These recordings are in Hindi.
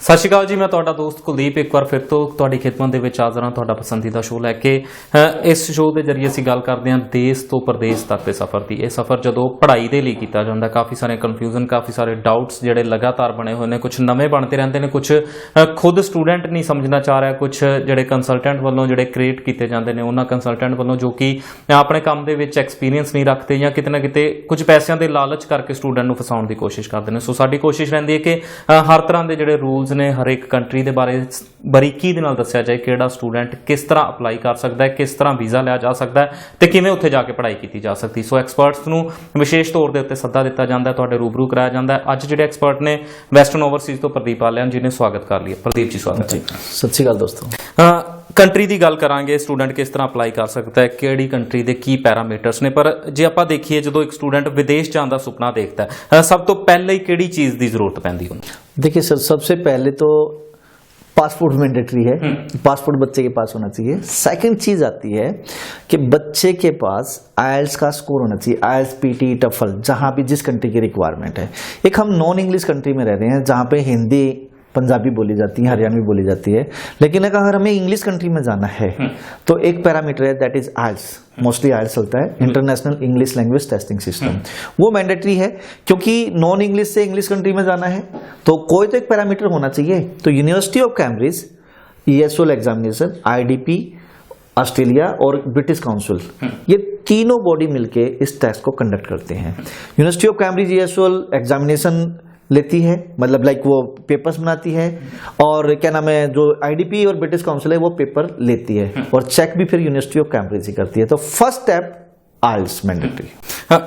सत श्री अकाल जी, मैं तुहाडा दोस्त कुलदीप एक बार फिर तो तुहाडी खिदमत दे विच हाज़र हां। तुहाडा पसंदीदा शो लैके इस शो के जरिए असीं गल करदे हां देश तो प्रदेश तक के सफ़र की। यह सफ़र जदों पढ़ाई दे लई कीता जांदा, काफ़ी सारे कन्फ्यूजन, काफ़ी सारे डाउट्स जिहड़े लगातार बने हुए हैं, कुछ नवे बनते रहते हैं, कुछ खुद स्टूडेंट नहीं समझना चाह रहा, कुछ जिहड़े कंसलटेंट वालों जिहड़े क्रिएट किए जाते हैं उन्होंने कंसलटेंट वालों जो कि अपने काम दे विच एक्सपीरियंस नहीं रखते या किते ना किते कुछ पैसों के लालच करके स्टूडेंट नूं फसाउण की कोशिश करते हैं। सो साडी कोशिश रहिंदी है कि हर तरह के जिहड़े रूल्स ने हर एक कंट्री दे बारे बरीकी दे नाल दस्सिया जाए, किहड़ा स्टूडेंट किस तरह अपलाई कर सकता है, किस तरह वीज़ा लिया जा सकता है तो किवें उत्थे जाके पढ़ाई की जा सकती। सो एक्सपर्ट्स नूं विशेष तौर पर सद्दा दिता जाता है, तुहाडे रूबरू कराया जाता है। अज जिहड़े एक्सपर्ट ने वैसटर्न ओवरसीज तो प्रदीप आलियान जी ने स्वागत कर लिया। प्रदीप जी स्वागत है। सत श्री अकाल दोस्तों। कंट्री की गल करांगे, स्टूडेंट किस तरह अपलाई कर सकता है, किहड़ी कंट्री के की पैरामीटर्स ने, पर जे आपां देखिए जो एक स्टूडेंट विदेश जाने का सुपना देखता है सब तो पहले ही किहड़ी चीज़ की जरूरत पैंदी होंदी? देखिए सर, सबसे पहले तो पासपोर्ट मैंडेटरी है, पासपोर्ट बच्चे के पास होना चाहिए। सेकंड चीज आती है कि बच्चे के पास आइल्स का स्कोर होना चाहिए, आइल्स, पीटी, टफल, जहां भी जिस कंट्री की रिक्वायरमेंट है। एक हम नॉन इंग्लिश कंट्री में रह रहे हैं जहां पे हिंदी पंजाबी बोली जाती है, हरियाणवी बोली जाती है, लेकिन अगर हमें इंग्लिश कंट्री में जाना है तो एक पैरामीटर है दैट इज आइल्स। मोस्टली आइल्स चलता है, international English language testing system, वो मैंडेटरी है क्योंकि नॉन इंग्लिश से इंग्लिश कंट्री में जाना है तो कोई तो एक पैरामीटर होना चाहिए। तो university of Cambridge ESOL examination, IDP Australia और ब्रिटिश काउंसिल, ये तीनों बॉडी मिलके इस टेस्ट को कंडक्ट करते हैं। University of Cambridge ESOL examination लेती है, मतलब लाइक वो पेपर्स बनाती है, और क्या नाम है जो IDP और ब्रिटिश काउंसिल है वो पेपर लेती है, और चेक भी फिर यूनिवर्सिटी ऑफ कैम्ब्रिज ही करती है। तो फर्स्ट स्टेप आइल्स मैंडेटरी।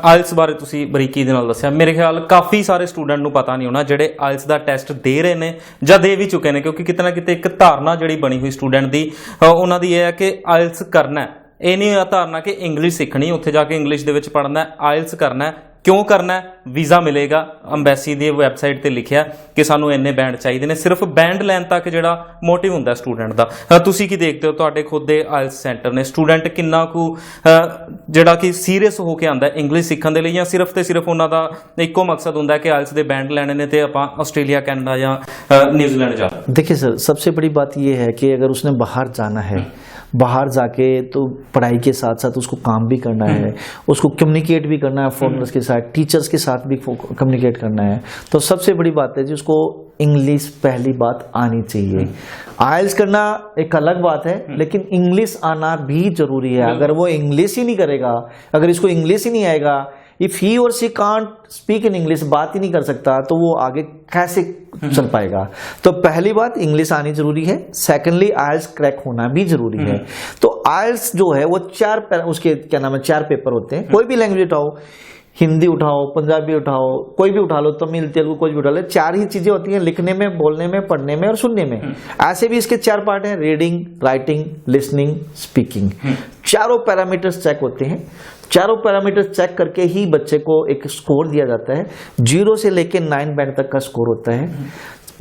आइल्स बारे तुसी बरीकी दे नाल दस्सिया, मेरे ख्याल काफ़ी सारे स्टूडेंट नूं पता नहीं होना जिहड़े आइल्स दा टेस्ट दे रहे ने ਜਾਂ दे भी चुके ने, क्योंकि किते ना किते एक धारणा जिहड़ी बनी हुई स्टूडेंट दी उन्हां दी ये है कि आइल्स करना है, ये नहीं धारणा कि इंग्लिश सीखनी उत्थे जाके इंग्लिश दे विच पढ़ना है। आइल्स करना है, क्यों करना है? वीज़ा मिलेगा, अंबैसी की वैबसाइट पर लिखिया कि सानू इन्ने बैंड चाहिए ने, सिर्फ बैंड लैन तक जिहड़ा मोटिव हुंदा स्टूडेंट का। तुसी की देखते हो तुहाडे खुद दे आइल्स सेंटर ने, स्टूडेंट किन्ना कु जिहड़ा कि सीरीयस होके आंदा इंग्लिश सीखण दे लई, या सिर्फ ते सिर्फ उन्हां दा इक्को मकसद हुंदा कि आइल्स दे बैंड लैणे ने ते आपां आस्ट्रेलिया, कैनेडा या न्यूजीलैंड जाना? देखिए सर, सबसे बड़ी बात यह है कि अगर उसने बाहर जाना है, बाहर जाके तो पढ़ाई के साथ साथ उसको काम भी करना है, उसको कम्युनिकेट भी करना है फॉरेनर्स के साथ, टीचर्स के साथ भी कम्युनिकेट करना है, तो सबसे बड़ी बात है जी उसको इंग्लिश पहली बात आनी चाहिए। आइल्स करना एक अलग बात है, लेकिन इंग्लिश आना भी जरूरी है। अगर वो इंग्लिश ही नहीं करेगा, अगर इसको इंग्लिश ही नहीं आएगा, इफ ही और सी कांट स्पीक इन इंग्लिश, बात ही नहीं कर सकता, तो वो आगे कैसे चल पाएगा? तो पहली बात इंग्लिश आनी जरूरी है। सेकेंडली आइल्स क्रैक होना भी जरूरी है। तो आइल्स जो है वो उसके क्या नाम है 4 पेपर होते हैं। कोई भी लैंग्वेज उठाओ, हिंदी उठाओ, पंजाबी उठाओ, कोई भी उठा लो, तमिल, तेलुगु, कोई भी उठा लो, 4 ही चीजें होती हैं, लिखने में, बोलने में, पढ़ने में और सुनने में। ऐसे भी इसके 4 पार्ट हैं, रीडिंग, राइटिंग, लिसनिंग, स्पीकिंग। चारों पैरामीटर्स चेक होते हैं। चारों पैरामीटर्स चेक करके ही बच्चे को एक स्कोर दिया जाता है। 0 से लेकर 9 बैंड तक का स्कोर होता है।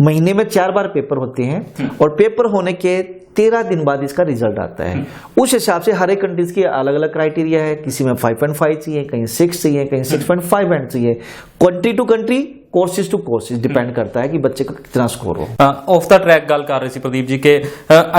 महीने में 4 बार पेपर होते हैं, और पेपर होने के 13 दिन बाद इसका रिजल्ट आता है। उस हिसाब से हर एक कंट्रीज की अलग अलग क्राइटेरिया है, किसी में 5.5 चाहिए, कहीं 6 चाहिए, कहीं 6.5 बैंड चाहिए। Country to country, courses to courses depend करता है कि बच्चे का कितना स्कोर हो। ऑफ द ट्रैक गल कर रहे सी प्रदीप जी के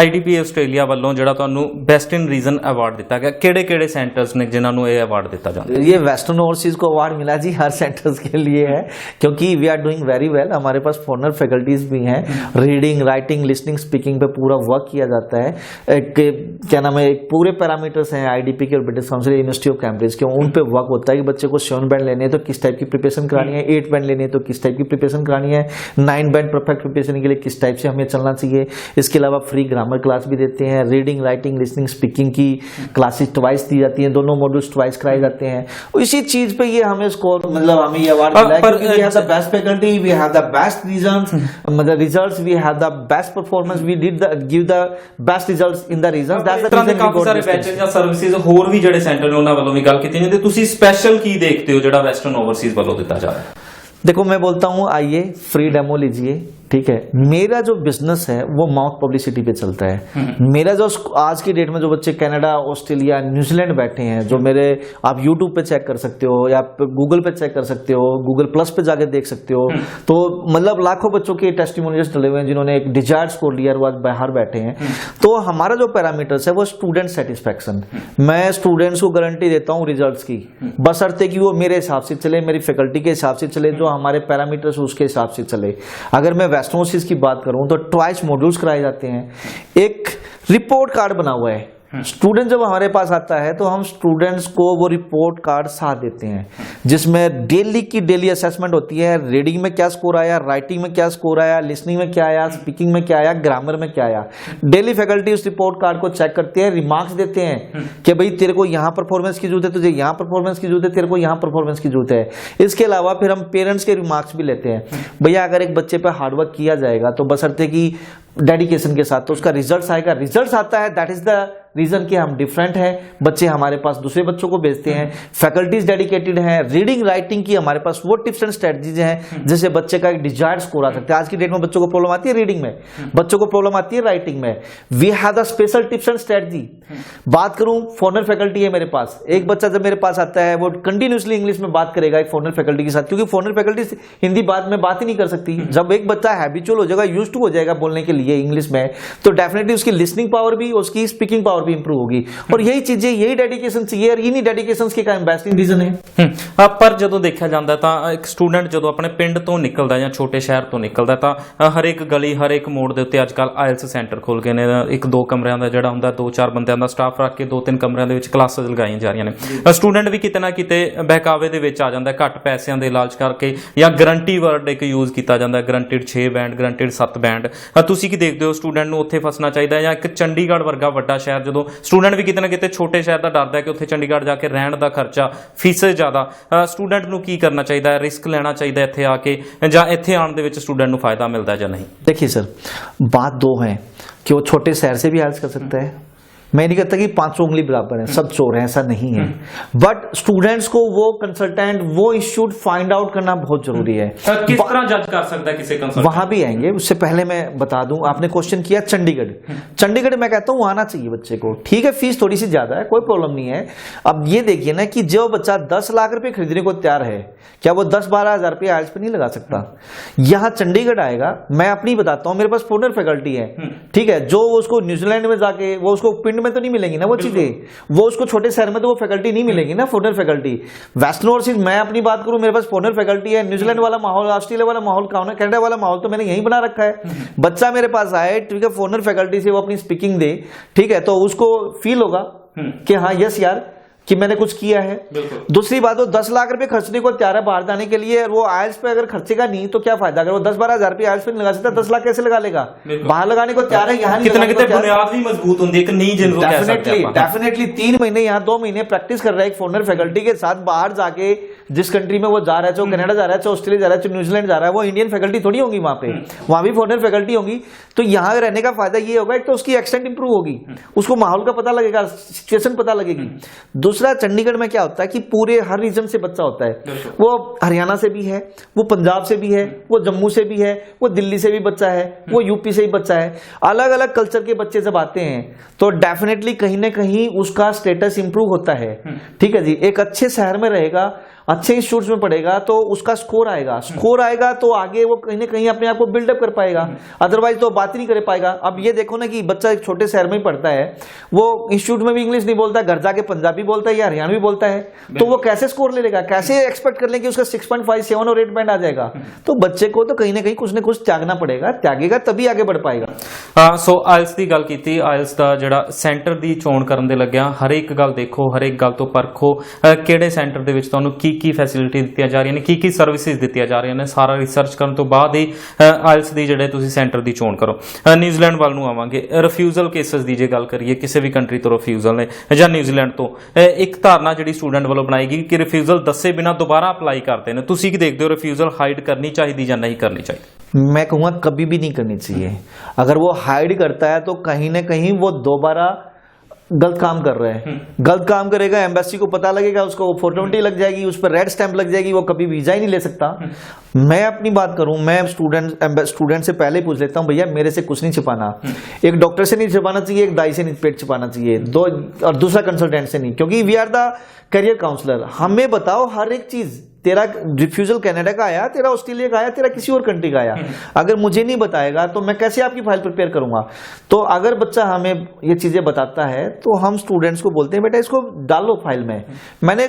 IDP आस्ट्रेलिया वालों जिहड़ा तुहानू बेस्ट इन रीजन अवार्ड दिता गया, किहड़े-किहड़े सेंटर्स ने जिन्हां नू ये अवार्ड दिता जांदा? ये वेस्टर्न ओवरसीज को अवार्ड मिला जी, हर सेंटर्स के लिए है, क्योंकि we are doing very well. हमारे पास फॉरेनर फैकल्टीज भी हैं, रीडिंग, राइटिंग, लिसनिंग, स्पीकिंग पे पूरा वर्क किया जाता है। क्या नाम है, पूरे पैरामीटर्स हैं IDP के और British council, university of Cambridge के, उन पे वर्क होता है कि बच्चे को 7 बैंड लेने हैं तो किस टाइप की प्रिपरेशन करानी है, 8 बैंड लेने हैं तो किस टाइप की प्रिपरेशन करानी है, 9 बैंड परफेक्ट प्रिपरेशन के लिए किस टाइप से हमें चलना चाहिए। इसके अलावा फ्री ग्रामर क्लास भी देते हैं, रीडिंग, राइटिंग, लिसनिंग, स्पीकिंग की क्लासेस ट्वाइस दी जाती हैं, दोनों मॉड्यूल्स ट्वाइस कराए जाते हैं। इसी चीज पे ये हमें स्कोर, मतलब हमें ये अवार्ड मिला है क्योंकि we have the best faculty, we have the best reasons, मतलब results, we have the best performance, we did give the best results in the reasons. That's the reason काफी सारे बैचेस या सर्विसेज होर भी ਜਿਹੜੇ सेंटर ਨੇ ਉਹਨਾਂ ਵੱਲੋਂ ਵੀ ਗੱਲ ਕੀਤੀ ਜਾਂਦੀ, ਤੁਸੀਂ स्पेशल ਕੀ देखते हो ਜਿਹੜਾ वेस्टर्न ओवरसीज ਵੱਲੋਂ ਦਿੱਤਾ जा रहा है? देखो मैं बोलता हूँ, आइए फ्री डेमो लीजिए, ठीक है, मेरा जो बिजनेस है वो माउथ पब्लिसिटी पे चलता है। मेरा जो आज की डेट में जो बच्चे कनाडा, ऑस्ट्रेलिया, न्यूजीलैंड बैठे हैं, जो मेरे आप यूट्यूब पे चेक कर सकते हो या गूगल पे चेक कर सकते हो, गूगल प्लस पे जाके देख सकते हो, तो मतलब लाखों बच्चों के टेस्टिमोनियल्स डले हुए हैं जिन्होंने एक डिजायर्ड स्कोर लिया, वो आज बाहर बैठे हैं। तो हमारा जो पैरामीटर्स है वो स्टूडेंट सेटिस्फेक्शन। मैं स्टूडेंट्स को गारंटी देता हूँ रिजल्ट्स की, बशर्ते कि वो मेरे हिसाब से चले, मेरी फैकल्टी के हिसाब से चले, जो हमारे पैरामीटर्स उसके हिसाब से चले। अगर मैं वेस्टर्नोसिस की बात करूं तो ट्वाइस मॉड्यूल्स कराए जाते हैं। एक रिपोर्ट कार्ड बना हुआ है, स्टूडेंट जब हमारे पास आता है तो हम स्टूडेंट्स को वो रिपोर्ट कार्ड साथ देते हैं, जिसमें डेली की डेली असेसमेंट होती है। रीडिंग में क्या स्कोर आया, राइटिंग में क्या स्कोर आया, लिसनिंग में क्या आया, स्पीकिंग में क्या आया, ग्रामर में क्या आया। डेली फैकल्टी उस रिपोर्ट कार्ड को चेक करते हैं, रिमार्क्स देते हैं कि भाई तेरे को यहाँ परफॉर्मेंस की जरूरत है, तुझे यहाँ परफॉर्मेंस की जरूरत है, तेरे को यहाँ परफॉर्मेंस की जरूरत है। इसके अलावा फिर हम पेरेंट्स के रिमार्क्स भी लेते हैं। भैया अगर एक बच्चे पर हार्डवर्क किया जाएगा तो बशर्ते कि डेडिकेशन के साथ, तो उसका रिजल्ट आएगा। रिजल्ट आता है, दैट इज द रीजन कि हम डिफरेंट हैं। बच्चे हमारे पास दूसरे बच्चों को भेजते हैं, फैकल्टीज डेडिकेटेड हैं। रीडिंग राइटिंग की हमारे पास वो टिप्स एंड स्ट्रेटजीज हैं जिससे बच्चे का एक डिजायर्ड स्कोर आ सकता है। आज की डेट में बच्चों को प्रॉब्लम आती है रीडिंग में, बच्चों को प्रॉब्लम आती है राइटिंग में। We have the special tips and strategy. बात करूं, फॉरेनर फैकल्टी है मेरे पास। एक बच्चा जब मेरे पास आता है वो कंटिन्यूसली इंग्लिश में बात करेगा एक फॉरेनर फैकल्टी के साथ, क्योंकि फॉरेनर फैकल्टी हिंदी बात में बात ही नहीं कर सकती। जब एक बच्चा हैबिचुअल हो जाएगा, यूज्ड टू हो जाएगा बोलने के लिए इंग्लिश में, तो डेफिनेटली उसकी लिसनिंग पावर भी, उसकी स्पीकिंग पावर भी इंप्रूव होगी। और यही चीजें, यही डेडिकेशन चाहिए, और इन्हीं डेडिकेशन के कायम बेस्ट रीजन है। ਪਰ ਜਦੋਂ ਦੇਖਿਆ ਜਾਂਦਾ ਤਾਂ ਇੱਕ ਸਟੂਡੈਂਟ ਜਦੋਂ ਆਪਣੇ ਪਿੰਡ ਤੋਂ ਨਿਕਲਦਾ ਜਾਂ ਛੋਟੇ ਸ਼ਹਿਰ ਤੋਂ ਨਿਕਲਦਾ ਤਾਂ ਹਰੇਕ ਗਲੀ, ਹਰੇਕ ਮੋੜ ਦੇ ਉੱਤੇ ਅੱਜਕੱਲ ਆਇਲਸ ਸੈਂਟਰ ਖੁੱਲ ਗਏ ਨੇ। 1-2 ਕਮਰਿਆਂ ਦਾ ਜਿਹੜਾ ਹੁੰਦਾ, 2-4 ਬੰਦਿਆਂ ਦਾ ਸਟਾਫ ਰੱਖ ਕੇ 2-3 ਕਮਰਿਆਂ ਦੇ ਵਿੱਚ ਕਲਾਸਾਂ ਲਗਾਈਆਂ ਜਾ ਰਹੀਆਂ ਨੇ। ਸਟੂਡੈਂਟ ਵੀ ਕਿਤੇ ਨਾ ਕਿਤੇ ਬਹਿਕਾਵੇ ਦੇ ਵਿੱਚ ਆ ਜਾਂਦਾ, ਘੱਟ ਪੈਸਿਆਂ ਦੇ ਲਾਲਚ ਕਰਕੇ, ਜਾਂ ਗਰੰਟੀ ਵਰਡ ਇੱਕ ਯੂਜ਼ ਕੀਤਾ ਜਾਂਦਾ, ਗਰੰਟਿਡ 6 ਬੈਂਡ, ਗਰੰਟਿਡ 7 ਬੈਂਡ। ਤੁਸੀਂ ਕੀ ਦੇਖਦੇ ਹੋ, ਸਟੂਡੈਂਟ ਨੂੰ ਉੱਥੇ ਫਸਣਾ ਚਾਹੀਦਾ ਜਾਂ ਇੱਕ ਚੰਡੀਗੜ੍ਹ ਵਰਗਾ ਵੱਡਾ ਸ਼ਹਿਰ, ਜਦੋਂ ਸਟੂਡੈਂਟ ਵੀ ਕਿਤੇ ਨਾ ਕਿਤੇ ਛੋਟੇ ਸ਼ਹਿਰ ਦਾ ਡਰਦਾ ਕਿ ਉੱਥੇ ਚੰਡੀਗੜ੍ਹ ਜਾ ਕੇ ਰਹਿਣ ਦਾ ਖਰਚਾ, ਫੀਸ ਜ਼ਿਆਦਾ, ਸਟੂਡੈਂਟ ਨੂੰ ਕੀ करना चाहिए, रिस्क लेना चाहिए इत्थे आके, या इत्थे आने दे विच स्टूडेंट नूं फायदा मिलता है या नहीं? देखिए सर, बात दो है कि वो छोटे शहर से भी आइल्स कर सकता है। मैं नहीं कहता कि 500 उंगली बराबर है, सब चोर हैं, ऐसा नहीं है। बट स्टूडेंट्स को वो कंसल्टेंट, वो इंस्टीट्यूट फाइंड आउट करना बहुत जरूरी है। किस तरह जज कर सकता है किसी कंसल्टेंट? वहां भी आएंगे, उससे पहले मैं बता दूं, आपने क्वेश्चन किया चंडीगढ़। चंडीगढ़ मैं कहता हूं आना चाहिए बच्चे को, ठीक है, फीस थोड़ी सी ज्यादा है, कोई प्रॉब्लम नहीं है। अब ये देखिए ना कि जो बच्चा 10 लाख रुपए खरीदने को तैयार है, क्या वो 10-12 हजार रुपये आइल्स पे नहीं लगा सकता? यहाँ चंडीगढ़ आएगा, मैं अपनी बताता हूँ, मेरे पास फॉरेनर फैकल्टी है, ठीक है, जो उसको न्यूजीलैंड में जाके, वो उसको पिंड में तो नहीं मिलेंगी ना वो चीजें, वो उसको छोटे शहर में तो वो फैकल्टी नहीं मिलेगी ना, फॉरेनर फैकल्टी। वेस्टर्न ओवरसीज, मैं अपनी बात करूं, मेरे पास फॉरेनर फैकल्टी है। न्यूजीलैंड वाला माहौल, ऑस्ट्रेलिया वाला माहौल, कनाडा वाला माहौल तो मैंने यहीं बना रखा है। बच्चा मेरे पास आए, ठीक है, फॉरेनर फैकल्टी से वो अपनी स्पीकिंग दे, ठीक है, तो उसको फील होगा कि हाँ यस यार कि मैंने कुछ किया है। दूसरी बात, वो 10 लाख रुपए खर्चने को तैयार है बाहर जाने के लिए, वो आइल्स पे अगर खर्चेगा नहीं तो क्या फायदा? अगर वो 10-12 हजार रुपए आइल्स पे नहीं लगा सकता, 10 लाख कैसे लगा लेगा? बाहर लगाने को तैयार है, यहाँ कितना कितने बुनियाद भी मजबूत होती है, नहीं जिनको कह सकते हैं। डेफिनेटली 3 महीने यहाँ 2 महीने प्रैक्टिस कर रहा है एक फॉरेनर फैकल्टी के साथ, बाहर जाके जिस कंट्री में वो जा रहा है, चाहे कनाडा जा रहा है, चाहे ऑस्ट्रेलिया जा रहा है, चाहे न्यूजीलैंड जा रहा है, वो इंडियन फैकल्टी थोड़ी होगी वहां पे, वहां भी फॉरेनर फैकल्टी होगी। तो यहाँ रहने का फायदा ये होगा, एक तो उसकी एक्सेंट इंप्रूव होगी, उसको माहौल का पता लगेगा, सिचुएशन पता लगेगी। दूसरा, चंडीगढ़ में क्या होता है कि पूरे हर रीजन से बच्चा होता है, वो हरियाणा से भी है, वो पंजाब से भी है, वो जम्मू से भी है, वो दिल्ली से भी बच्चा है, वो यूपी से भी बच्चा है। अलग अलग कल्चर के बच्चे जब आते हैं तो डेफिनेटली कहीं ना कहीं उसका स्टेटस इंप्रूव होता है, ठीक है जी। एक अच्छे शहर में रहेगा, अच्छे इंस्टीट्यूट्स में पढ़ेगा तो उसका स्कोर आएगा तो आगे वो कहीं ना कहीं अपने आप को बिल्डअप कर पाएगा, अदरवाइज तो बात ही नहीं कर पाएगा। अब ये देखो ना कि बच्चा एक छोटे शहर में ही पढ़ता है, वो इंस्टीट्यूट में भी इंग्लिश नहीं बोलता, घर जाके पंजाबी बोलता है या हरियाणवी बोलता है, तो वो कैसे स्कोर ले लेगा? कैसे एक्सपेक्ट कर ले कि उसका 6.5, 7 और 8 बैंड आ जाएगा? तो बच्चे को तो कहीं ना कुछ त्यागना पड़ेगा, त्यागेगा तभी आगे बढ़ पाएगा। सो आइल्स की गल की, आइल्स का जिहड़ा सेंटर की चोण करन दे लग्या, हर एक गल देखो, हर एक गल तो परखो, किहड़े सेंटर दे विच तुहानूं की फैसिलिटी दित्तियां जा रही ने, की सर्विसेज दित्तियां जा रही ने, सारा रिसर्च करन तो बाद ही आइल्स दी जिहड़े तुसीं सेंटर दी चोण करो। न्यूजीलैंड वाल नूं आवांगे, रिफ्यूजल केसेस दी जे गल करिए, किसी भी कंट्री तो रिफ्यूजल ने जां न्यूजीलैंड तो एक धारणा जिहड़ी स्टूडेंट वालों बनाई गई कि रिफ्यूजल दसे बिना दोबारा अप्लाई करते हैं, तुसीं की देखते हो रिफ्यूजल हाइड करनी चाहिए या नहीं करनी चाहिए? मैं कहूँगा कभी भी नहीं करनी चाहिए। अगर वो हाइड करता है तो कहीं ना कहीं वो दोबारा गलत काम कर रहा है, गलत काम करेगा, एम्बेसी को पता लगेगा, उसको 420 लग जाएगी, उस पर रेड स्टैंप लग जाएगी, वो कभी वीजा ही नहीं ले सकता। मैं अपनी बात करूं, मैं स्टूडेंट से पहले पूछ लेता हूं, भैया मेरे से कुछ नहीं छिपाना, एक डॉक्टर से नहीं छिपाना चाहिए, एक दाई से नहीं पेट छिपाना चाहिए, और दूसरा कंसल्टेंट से नहीं, क्योंकि we are the career counsellor. हमें बताओ हर एक चीज, तेरा रिफ्यूजल कनाडा का आया, तेरा ऑस्ट्रेलिया का आया, तेरा किसी और कंट्री का आया, अगर मुझे नहीं बताएगा तो मैं कैसे आपकी फाइल प्रिपेयर करूंगा। तो अगर बच्चा हमें ये चीजें बताता है तो हम स्टूडेंट्स को बोलते हैं बेटा इसको डालो फाइल में। मैंने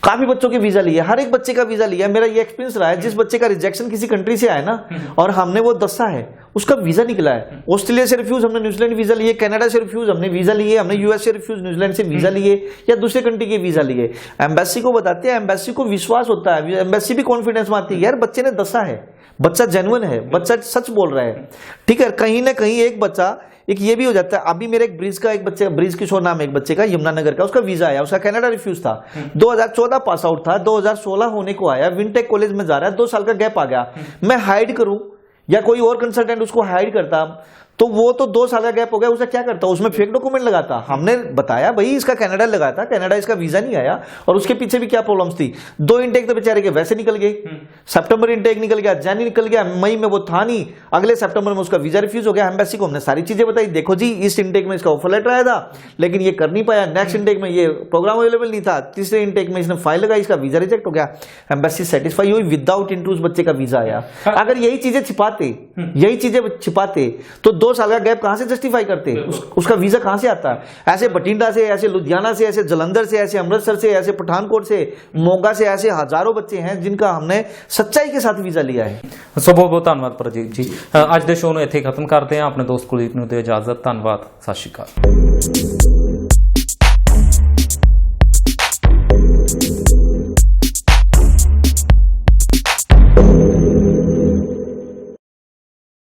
काफी बच्चों के वीजा लिए, हर एक बच्चे का वीजा लिया, मेरा ये एक्सपीरियंस रहा है, जिस बच्चे का रिजेक्शन किसी कंट्री से आया ना और हमने वो दसा है, उसका वीजा निकला है। ऑस्ट्रेलिया से रिफ्यूज हमने न्यूजीलैंड वीजा लिए, कनाडा से रिफ्यूज हमने वीजा लिए, हमने यूएस से रिफ्यूज न्यूजीलैंड से वीजा लिए या दूसरे कंट्री के वीजा लिए। एम्बेसी को बताते हैं, एम्बेसी को विश्वास होता है, एम्बेसी भी कॉन्फिडेंस में आती है, यार बच्चे ने दसा है, बच्चा जेन्युइन है, बच्चा सच बोल रहा है। ठीक है, कहीं ना कहीं एक बच्चा, एक ये भी हो जाता है, अभी मेरे एक ब्रिज किशोर नाम है एक बच्चे का, यमुनानगर का, उसका वीजा आया, उसका कनाडा रिफ्यूज था, 2014 पास आउट था, 2016 होने को आया, विनटेक कॉलेज में जा रहा है, 2 साल का गैप आ गया। मैं हाइड करूं या कोई और कंसल्टेंट उसको हाइड करता तो वो तो 2 साल का गैप हो गया, उसे क्या करता, उसमें फेक डॉक्यूमेंट लगाता। हमने बताया भाई इसका कनाडा लगा था, कनाडा इसका वीजा नहीं आया, और उसके पीछे भी क्या प्रॉब्लम्स थी। 2 इंटेक तो बेचारे के वैसे निकल गए, सितंबर इंटेक निकल गया, जनवरी निकल गया, मई में वो था नहीं, अगले सितंबर में उसका वीजा रिफ्यूज हो गया। एम्बेसी को हमने सारी चीजें बताई, देखो जी इस इंटेक में इसका ऑफर लेटर आया था लेकिन ये कर नहीं पाया, नेक्स्ट इंटेक में ये प्रोग्राम अवेलेबल नहीं था, तीसरे इंटेक में इसने फाइल लगाई, इसका वीजा रिजेक्ट हो गया। एम्बेसी सेटिस्फाई हुई, विदाउट इंटरव्यू उस बच्चे का वीजा आया। अगर यही चीजें छिपाते तो 2 साल का गैप कहां से जस्टिफाई करते, उसका वीजा कहां से आता है। ऐसे बठिंडा से, ऐसे लुधियाना से, ऐसे जलंधर से, ऐसे अमृतसर से, ऐसे पठानकोट से, मोगा से, ऐसे हजारों बच्चे हैं जिनका हमने सच्चाई के साथ वीजा लिया है। ਸੋ ਬਹੁਤ ਬਹੁਤ ਧੰਨਵਾਦ ਪ੍ਰਦੀਪ ਜੀ। ਅੱਜ ਦੇ ਸ਼ੋਅ ਨੂੰ ਇੱਥੇ ਖਤਮ ਕਰਦੇ ਹਾਂ। ਆਪਣੇ ਦੋਸਤ ਕੁਲਦੀਪ ਨੂੰ ਦਿਓ ਇਜਾਜ਼ਤ। ਧੰਨਵਾਦ, ਸਤਿ ਸ਼੍ਰੀ ਅਕਾਲ।